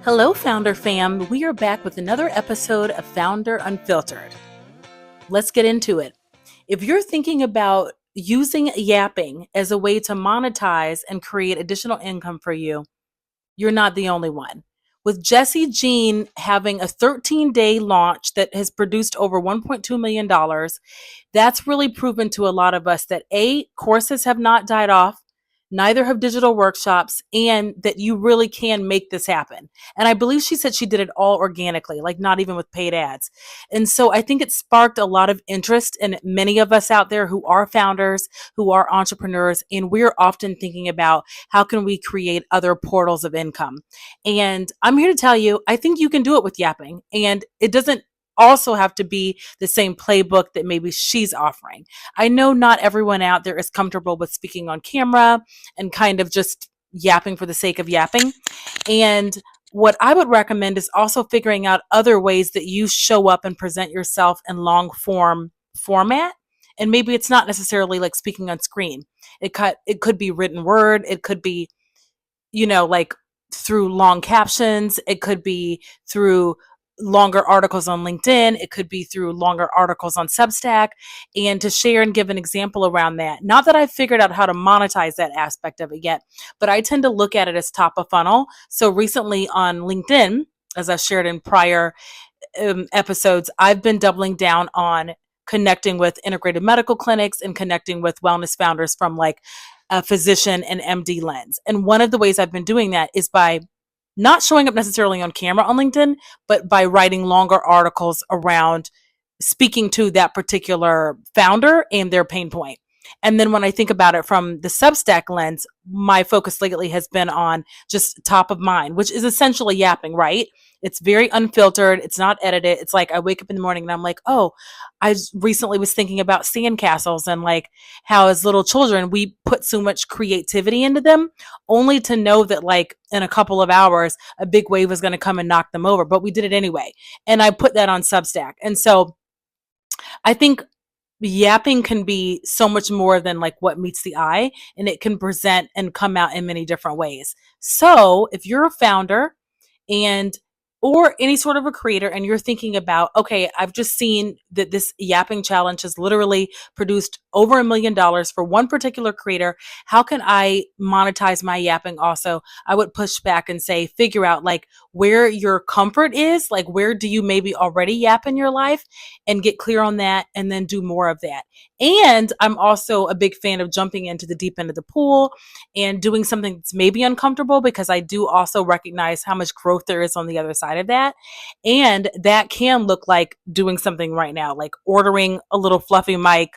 Hello, Founder Fam. We are back with another episode of Founder Unfiltered. Let's get into it. If you're thinking about using yapping as a way to monetize and create additional income for you, you're not the only one. With Jessi Jean having a 13-day launch that has produced over $1.2 million, that's really proven to a lot of us that courses have not died off, neither have digital workshops, and that you really can make this happen. And I believe she said she did it all organically, like not even with paid ads. And so I think it sparked a lot of interest in many of us out there who are founders, who are entrepreneurs, and we're often thinking about how can we create other portals of income. And I'm here to tell you, I think you can do it with yapping, and it doesn't also have to be the same playbook that maybe she's offering. I know not everyone out there is comfortable with speaking on camera and kind of just yapping for the sake of yapping. And what I would recommend is also figuring out other ways that you show up and present yourself in long form format. And maybe it's not necessarily like speaking on screen. It could be written word. It could be, like through long captions. It could be through longer articles on LinkedIn. It could be through longer articles on Substack, and to share and give an example around that. Not that I've figured out how to monetize that aspect of it yet, but I tend to look at it as top of funnel. So recently on LinkedIn, as I shared in prior episodes, I've been doubling down on connecting with integrated medical clinics and connecting with wellness founders from like a physician and MD lens. And one of the ways I've been doing that is by not showing up necessarily on camera on LinkedIn, but by writing longer articles around speaking to that particular founder and their pain point. And then when I think about it from the Substack lens, my focus lately has been on just top of mind, which is essentially yapping, right? It's very unfiltered. It's not edited. It's like I wake up in the morning and I'm like, oh, I recently was thinking about sandcastles and like how as little children, we put so much creativity into them only to know that like in a couple of hours, a big wave was going to come and knock them over. But we did it anyway. And I put that on Substack. And so I think yapping can be so much more than like what meets the eye, and it can present and come out in many different ways. So if you're a founder and or any sort of a creator and you're thinking about, okay, I've just seen that this yapping challenge has literally produced over $1 million for one particular creator. How can I monetize my yapping also? I would push back and say, figure out like where your comfort is, like where do you maybe already yap in your life, and get clear on that and then do more of that. And I'm also a big fan of jumping into the deep end of the pool and doing something that's maybe uncomfortable, because I do also recognize how much growth there is on the other side of that. And that can look like doing something right now, like ordering a little fluffy mic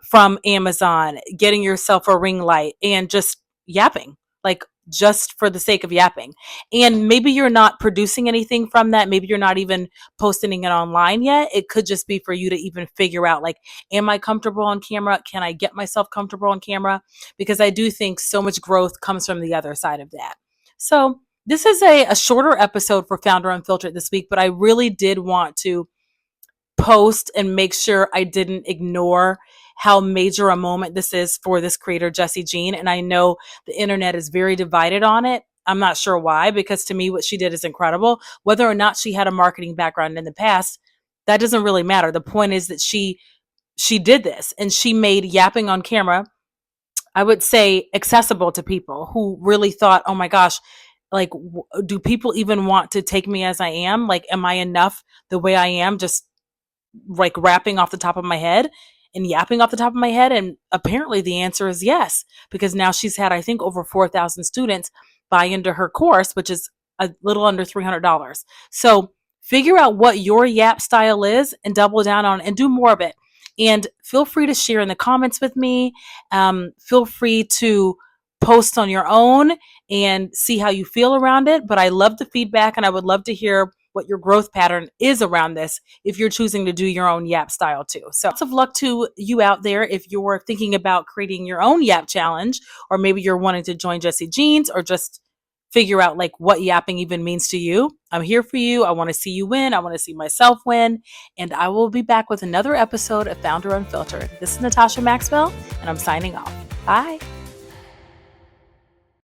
from Amazon, getting yourself a ring light, and just yapping, like just for the sake of yapping. And maybe you're not producing anything from that. Maybe you're not even posting it online yet. It could just be for you to even figure out, like, am I comfortable on camera? Can I get myself comfortable on camera? Because I do think so much growth comes from the other side of that. So this is a shorter episode for Founder Unfiltered this week, but I really did want to post and make sure I didn't ignore how major a moment this is for this creator, Jessi Jean. And I know the internet is very divided on it. I'm not sure why, because to me, what she did is incredible. Whether or not she had a marketing background in the past, that doesn't really matter. The point is that she did this and she made yapping on camera, I would say, accessible to people who really thought, oh my gosh, like, do people even want to take me as I am? Like, am I enough the way I am? Just like rapping off the top of my head and yapping off the top of my head. And apparently the answer is yes, because now she's had, I think, over 4,000 students buy into her course, which is a little under $300. So figure out what your yap style is and double down on it and do more of it. And feel free to share in the comments with me. Feel free to post on your own and see how you feel around it. But I love the feedback, and I would love to hear what your growth pattern is around this if you're choosing to do your own yap style too. So lots of luck to you out there if you're thinking about creating your own yap challenge, or maybe you're wanting to join Jessi Jean's, or just figure out like what yapping even means to you. I'm here for you. I want to see you win. I want to see myself win. And I will be back with another episode of Founder Unfiltered. This is Natasha Maxwell, and I'm signing off. Bye.